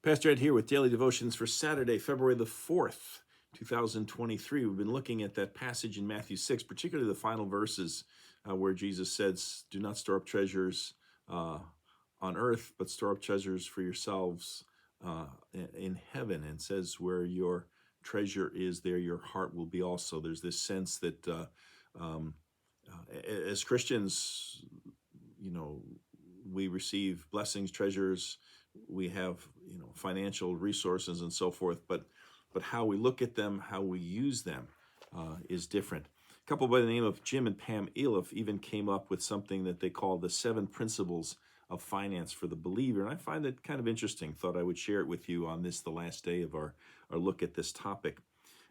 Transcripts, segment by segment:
Pastor Ed here with Daily Devotions for Saturday, February the 4th, 2023. We've been looking at that passage in Matthew 6, particularly the final verses where Jesus says, do not store up treasures on earth, but store up treasures for yourselves in heaven, and says where your treasure is, there your heart will be also. There's this sense that as Christians, we receive blessings, treasures, we have financial resources and so forth, but how we look at them, how we use them is different. A couple by the name of Jim and Pam Eliff even came up with something that they call the 7 principles of finance for the believer, and I find it kind of interesting. Thought I would share it with you on this, the last day of our look at this topic.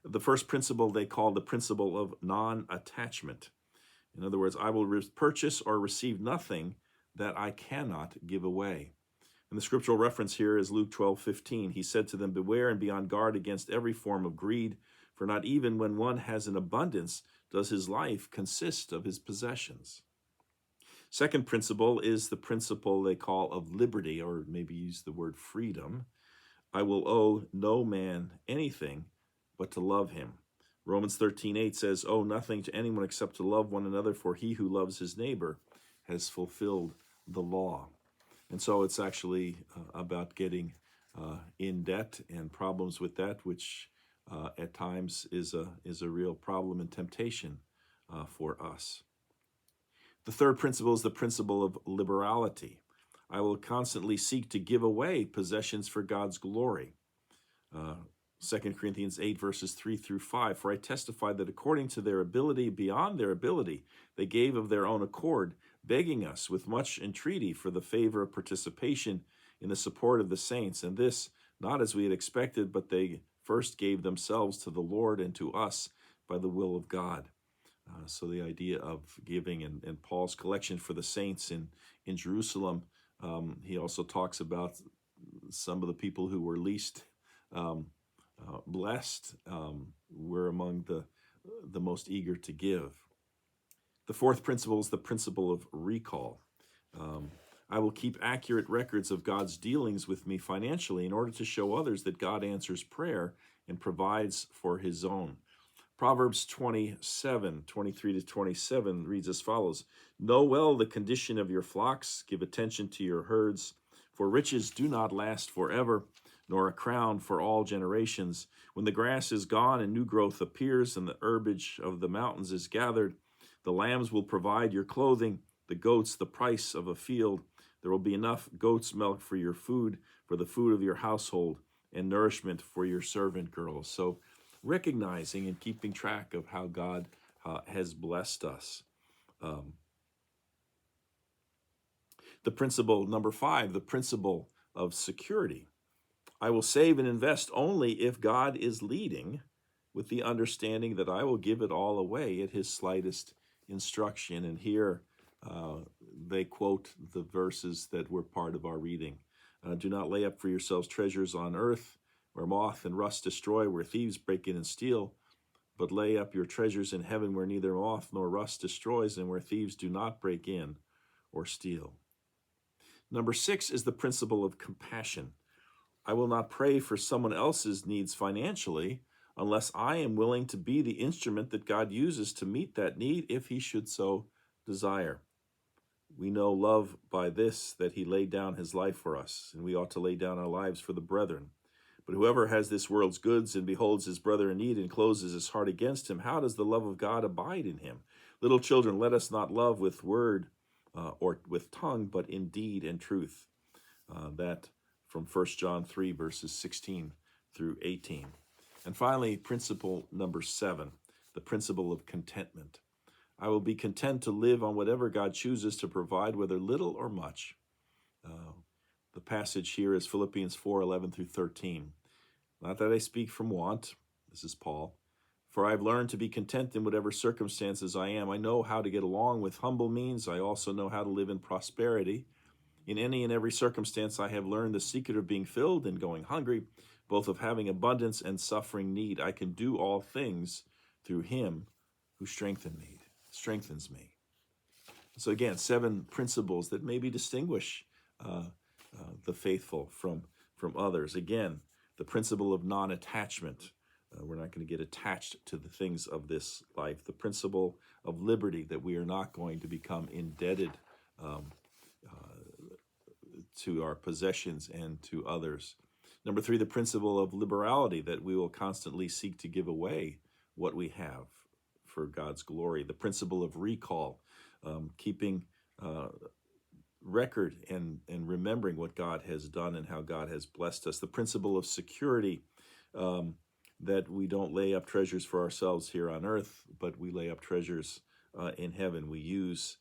The first principle they call the principle of non-attachment. In other words, I will purchase or receive nothing that I cannot give away. And the scriptural reference here is Luke 12:15. He said to them, beware and be on guard against every form of greed, for not even when one has an abundance does his life consist of his possessions. Second principle is the principle they call of liberty, or maybe use the word freedom. I will owe no man anything but to love him. Romans 13:8 says, owe nothing to anyone except to love one another, for he who loves his neighbor has fulfilled the law. And so it's actually about getting in debt and problems with that, which at times is a real problem and temptation for us. The third principle is the principle of liberality. I will constantly seek to give away possessions for God's glory. 2 Corinthians 8, verses 3 through 5, for I testify that according to their ability, beyond their ability, they gave of their own accord, begging us with much entreaty for the favor of participation in the support of the saints, and this not as we had expected, but they first gave themselves to the Lord and to us by the will of God. So the idea of giving and Paul's collection for the saints in Jerusalem, he also talks about some of the people who were least blessed were among the most eager to give. The fourth principle is the principle of recall. I will keep accurate records of God's dealings with me financially in order to show others that God answers prayer and provides for his own. Proverbs 27:23-27 reads as follows, know well the condition of your flocks, give attention to your herds, for riches do not last forever, nor a crown for all generations. When the grass is gone and new growth appears and the herbage of the mountains is gathered, the lambs will provide your clothing, the goats the price of a field. There will be enough goat's milk for your food, for the food of your household, and nourishment for your servant girls. So recognizing and keeping track of how God has blessed us. The principle number 5, the principle of security. I will save and invest only if God is leading, with the understanding that I will give it all away at his slightest instruction. And here they quote the verses that were part of our reading. Do not lay up for yourselves treasures on earth, where moth and rust destroy, where thieves break in and steal, but lay up your treasures in heaven, where neither moth nor rust destroys, and where thieves do not break in or steal. Number 6 is the principle of compassion. I will not pray for someone else's needs financially unless I am willing to be the instrument that God uses to meet that need if he should so desire. We know love by this, that he laid down his life for us, and we ought to lay down our lives for the brethren. But whoever has this world's goods and beholds his brother in need and closes his heart against him, how does the love of God abide in him? Little children, let us not love with word or with tongue, but in deed and truth. That from 1 John 3, verses 16 through 18. And finally, principle number 7, the principle of contentment. I will be content to live on whatever God chooses to provide, whether little or much. The passage here is Philippians 4:11 through 13. Not that I speak from want, this is Paul, for I have learned to be content in whatever circumstances I am. I know how to get along with humble means. I also know how to live in prosperity. In any and every circumstance, I have learned the secret of being filled and going hungry, both of having abundance and suffering need. I can do all things through him who strengthens me. So again, 7 principles that maybe distinguish the faithful from from others. Again, the principle of non-attachment. We're not going to get attached to the things of this life. The principle of liberty, that we are not going to become indebted um, to our possessions and to others. Number 3, the principle of liberality, that we will constantly seek to give away what we have for God's glory. The principle of recall, keeping record and remembering what God has done and how God has blessed us. The principle of security, that we don't lay up treasures for ourselves here on earth, but we lay up treasures in heaven. We use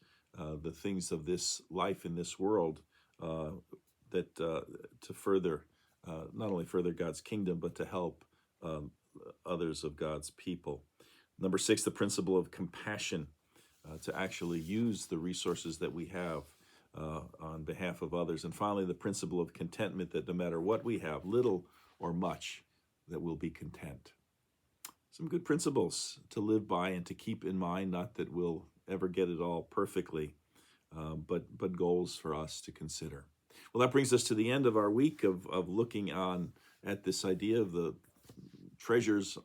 the things of this life in this world that to further, not only further God's kingdom, but to help others of God's people. Number 6, the principle of compassion, to actually use the resources that we have on behalf of others. And finally, the principle of contentment, that no matter what we have, little or much, that we'll be content. Some good principles to live by and to keep in mind, not that we'll ever get it all perfectly, but goals for us to consider. Well, that brings us to the end of our week of looking at this idea of the treasures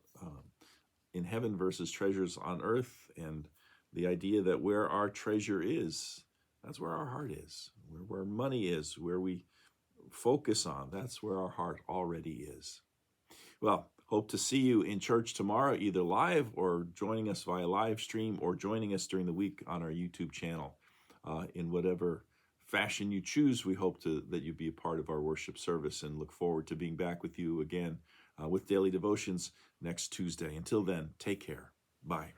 in heaven versus treasures on earth, and the idea that where our treasure is, that's where our heart is. Where money is, where we focus on, that's where our heart already is. Well, hope to see you in church tomorrow, either live or joining us via live stream, or joining us during the week on our YouTube channel. In whatever fashion you choose, we hope that you be a part of our worship service, and look forward to being back with you again with Daily Devotions next Tuesday. Until then, take care. Bye.